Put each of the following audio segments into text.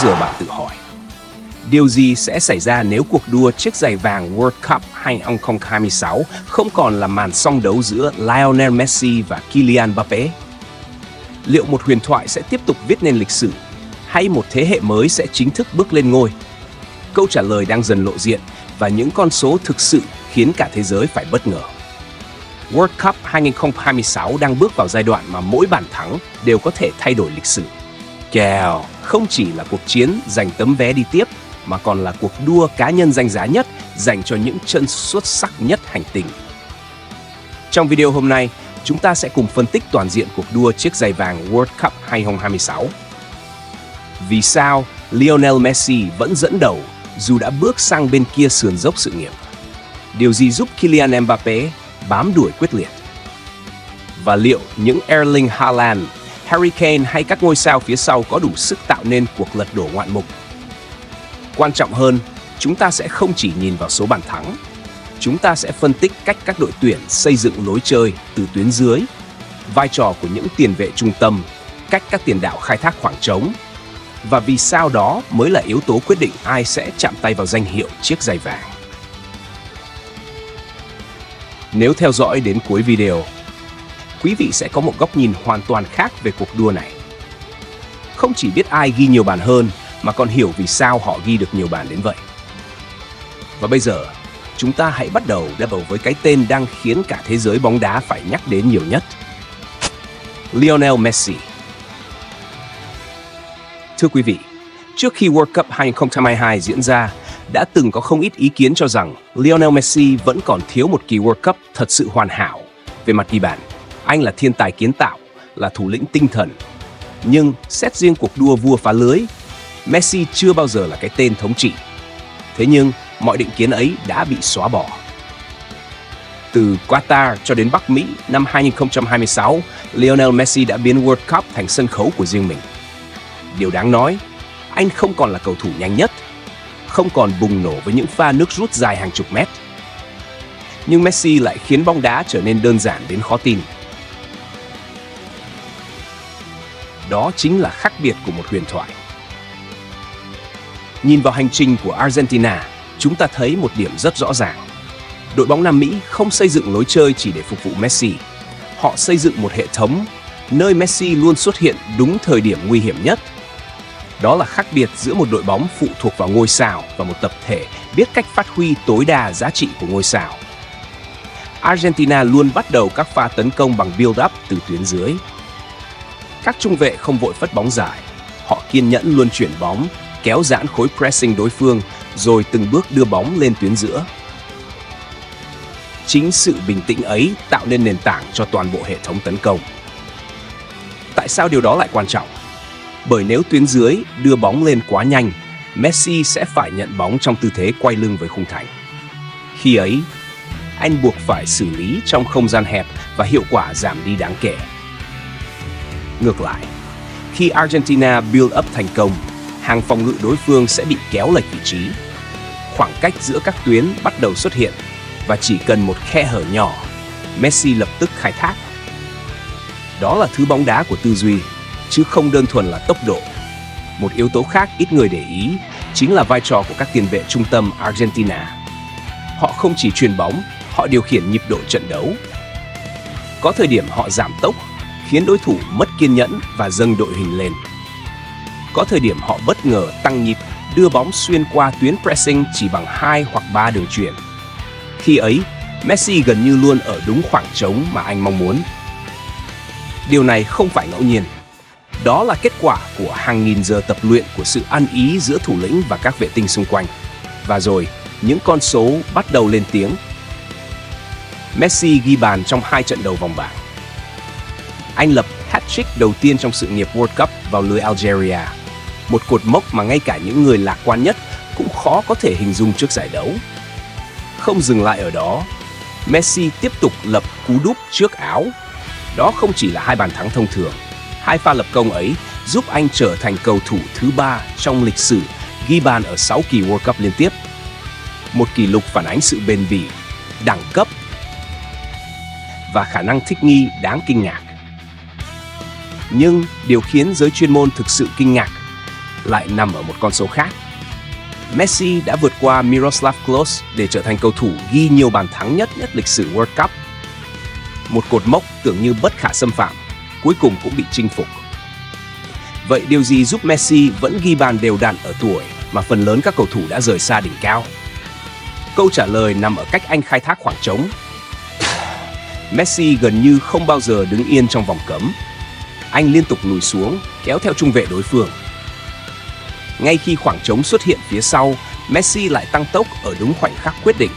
giờ bạn tự hỏi, điều gì sẽ xảy ra nếu cuộc đua chiếc giày vàng World Cup 2026 không còn là màn song đấu giữa Lionel Messi và Kylian Mbappé? Liệu một huyền thoại sẽ tiếp tục viết nên lịch sử, hay một thế hệ mới sẽ chính thức bước lên ngôi? Câu trả lời đang dần lộ diện và những con số thực sự khiến cả thế giới phải bất ngờ. World Cup 2026 đang bước vào giai đoạn mà mỗi bàn thắng đều có thể thay đổi lịch sử. Kèo, không chỉ là cuộc chiến giành tấm vé đi tiếp, mà còn là cuộc đua cá nhân danh giá nhất dành cho những chân xuất sắc nhất hành tinh. Trong video hôm nay, chúng ta sẽ cùng phân tích toàn diện cuộc đua chiếc giày vàng World Cup 2026. Vì sao Lionel Messi vẫn dẫn đầu dù đã bước sang bên kia sườn dốc sự nghiệp? Điều gì giúp Kylian Mbappé bám đuổi quyết liệt? Và liệu những Erling Haaland, Harry Kane hay các ngôi sao phía sau có đủ sức tạo nên cuộc lật đổ ngoạn mục? Quan trọng hơn, chúng ta sẽ không chỉ nhìn vào số bàn thắng. Chúng ta sẽ phân tích cách các đội tuyển xây dựng lối chơi từ tuyến dưới, vai trò của những tiền vệ trung tâm, cách các tiền đạo khai thác khoảng trống, và vì sao đó mới là yếu tố quyết định ai sẽ chạm tay vào danh hiệu chiếc giày vàng. Nếu theo dõi đến cuối video, quý vị sẽ có một góc nhìn hoàn toàn khác về cuộc đua này. Không chỉ biết ai ghi nhiều bàn hơn, mà còn hiểu vì sao họ ghi được nhiều bàn đến vậy. Và bây giờ, chúng ta hãy bắt đầu double với cái tên đang khiến cả thế giới bóng đá phải nhắc đến nhiều nhất. Lionel Messi. Thưa quý vị, trước khi World Cup 2022 diễn ra, đã từng có không ít ý kiến cho rằng Lionel Messi vẫn còn thiếu một kỳ World Cup thật sự hoàn hảo về mặt ghi bàn. Anh là thiên tài kiến tạo, là thủ lĩnh tinh thần. Nhưng xét riêng cuộc đua vua phá lưới, Messi chưa bao giờ là cái tên thống trị. Thế nhưng, mọi định kiến ấy đã bị xóa bỏ. Từ Qatar cho đến Bắc Mỹ năm 2026, Lionel Messi đã biến World Cup thành sân khấu của riêng mình. Điều đáng nói, anh không còn là cầu thủ nhanh nhất, không còn bùng nổ với những pha nước rút dài hàng chục mét. Nhưng Messi lại khiến bóng đá trở nên đơn giản đến khó tin. Đó chính là khác biệt của một huyền thoại. Nhìn vào hành trình của Argentina, chúng ta thấy một điểm rất rõ ràng. Đội bóng Nam Mỹ không xây dựng lối chơi chỉ để phục vụ Messi. Họ xây dựng một hệ thống nơi Messi luôn xuất hiện đúng thời điểm nguy hiểm nhất. Đó là khác biệt giữa một đội bóng phụ thuộc vào ngôi sao và một tập thể biết cách phát huy tối đa giá trị của ngôi sao. Argentina luôn bắt đầu các pha tấn công bằng build-up từ tuyến dưới. Các trung vệ không vội phất bóng dài. Họ kiên nhẫn luôn chuyển bóng, kéo giãn khối pressing đối phương, rồi từng bước đưa bóng lên tuyến giữa. Chính sự bình tĩnh ấy tạo nên nền tảng cho toàn bộ hệ thống tấn công. Tại sao điều đó lại quan trọng? Bởi nếu tuyến dưới đưa bóng lên quá nhanh, Messi sẽ phải nhận bóng trong tư thế quay lưng với khung thành. Khi ấy, anh buộc phải xử lý trong không gian hẹp và hiệu quả giảm đi đáng kể. Ngược lại, khi Argentina build up thành công, hàng phòng ngự đối phương sẽ bị kéo lệch vị trí. Khoảng cách giữa các tuyến bắt đầu xuất hiện và chỉ cần một khe hở nhỏ, Messi lập tức khai thác. Đó là thứ bóng đá của tư duy, chứ không đơn thuần là tốc độ. Một yếu tố khác ít người để ý chính là vai trò của các tiền vệ trung tâm Argentina. Họ không chỉ chuyền bóng, họ điều khiển nhịp độ trận đấu. Có thời điểm họ giảm tốc, khiến đối thủ mất kiên nhẫn và dâng đội hình lên. Có thời điểm họ bất ngờ tăng nhịp, đưa bóng xuyên qua tuyến pressing chỉ bằng 2 hoặc 3 đường chuyền. Khi ấy, Messi gần như luôn ở đúng khoảng trống mà anh mong muốn. Điều này không phải ngẫu nhiên. Đó là kết quả của hàng nghìn giờ tập luyện của sự ăn ý giữa thủ lĩnh và các vệ tinh xung quanh. Và rồi, những con số bắt đầu lên tiếng. Messi ghi bàn trong 2 trận đầu vòng bảng. Anh lập hat-trick đầu tiên trong sự nghiệp World Cup vào lưới Algeria. Một cột mốc mà ngay cả những người lạc quan nhất cũng khó có thể hình dung trước giải đấu. Không dừng lại ở đó, Messi tiếp tục lập cú đúp trước Áo. Đó không chỉ là 2 bàn thắng thông thường. 2 pha lập công ấy giúp anh trở thành cầu thủ thứ 3 trong lịch sử ghi bàn ở 6 kỳ World Cup liên tiếp. Một kỷ lục phản ánh sự bền bỉ, đẳng cấp và khả năng thích nghi đáng kinh ngạc. Nhưng điều khiến giới chuyên môn thực sự kinh ngạc lại nằm ở một con số khác. Messi đã vượt qua Miroslav Klose để trở thành cầu thủ ghi nhiều bàn thắng nhất lịch sử World Cup. Một cột mốc tưởng như bất khả xâm phạm, cuối cùng cũng bị chinh phục. Vậy điều gì giúp Messi vẫn ghi bàn đều đặn ở tuổi mà phần lớn các cầu thủ đã rời xa đỉnh cao? Câu trả lời nằm ở cách anh khai thác khoảng trống. Messi gần như không bao giờ đứng yên trong vòng cấm. Anh liên tục lùi xuống, kéo theo trung vệ đối phương. Ngay khi khoảng trống xuất hiện phía sau, Messi lại tăng tốc ở đúng khoảnh khắc quyết định.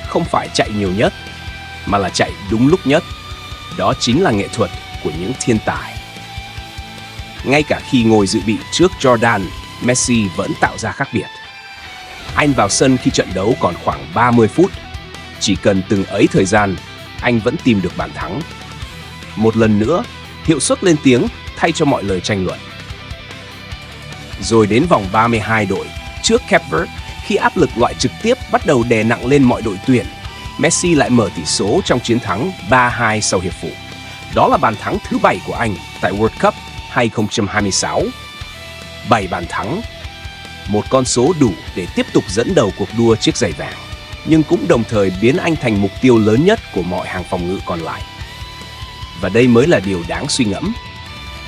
Không phải chạy nhiều nhất, mà là chạy đúng lúc nhất. Đó chính là nghệ thuật của những thiên tài. Ngay cả khi ngồi dự bị trước Jordan, Messi vẫn tạo ra khác biệt. Anh vào sân khi trận đấu còn khoảng 30 phút. Chỉ cần từng ấy thời gian, anh vẫn tìm được bàn thắng. Một lần nữa, hiệu suất lên tiếng thay cho mọi lời tranh luận. Rồi đến vòng 32 đội, trước Cape Verde, khi áp lực loại trực tiếp bắt đầu đè nặng lên mọi đội tuyển, Messi lại mở tỷ số trong chiến thắng 3-2 sau hiệp phụ. Đó là bàn thắng thứ 7 của anh tại World Cup 2026. 7 bàn thắng, một con số đủ để tiếp tục dẫn đầu cuộc đua chiếc giày vàng, nhưng cũng đồng thời biến anh thành mục tiêu lớn nhất của mọi hàng phòng ngự còn lại. Và đây mới là điều đáng suy ngẫm.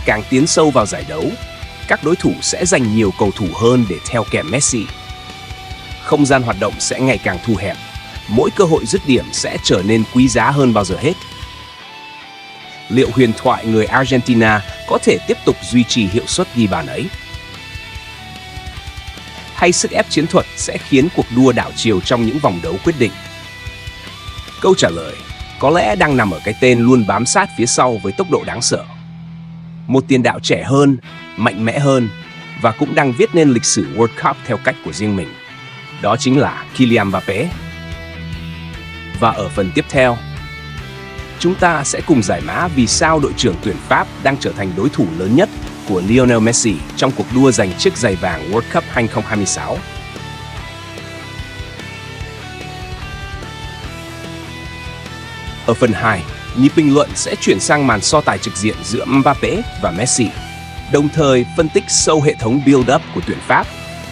Càng tiến sâu vào giải đấu, các đối thủ sẽ dành nhiều cầu thủ hơn để theo kèm Messi. Không gian hoạt động sẽ ngày càng thu hẹp, mỗi cơ hội dứt điểm sẽ trở nên quý giá hơn bao giờ hết. Liệu huyền thoại người Argentina có thể tiếp tục duy trì hiệu suất ghi bàn ấy? Hay sức ép chiến thuật sẽ khiến cuộc đua đảo chiều trong những vòng đấu quyết định? Câu trả lời có lẽ đang nằm ở cái tên luôn bám sát phía sau với tốc độ đáng sợ. Một tiền đạo trẻ hơn, mạnh mẽ hơn và cũng đang viết nên lịch sử World Cup theo cách của riêng mình. Đó chính là Kylian Mbappé. Và ở phần tiếp theo, chúng ta sẽ cùng giải mã vì sao đội trưởng tuyển Pháp đang trở thành đối thủ lớn nhất của Lionel Messi trong cuộc đua giành chiếc giày vàng World Cup 2026. Ở phần 2, nhịp bình luận sẽ chuyển sang màn so tài trực diện giữa Mbappé và Messi, đồng thời phân tích sâu hệ thống build-up của tuyển Pháp,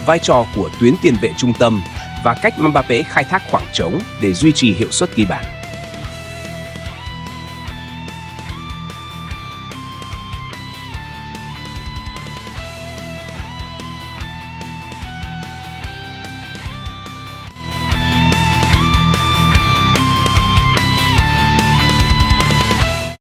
vai trò của tuyến tiền vệ trung tâm và cách Mbappé khai thác khoảng trống để duy trì hiệu suất ghi bàn.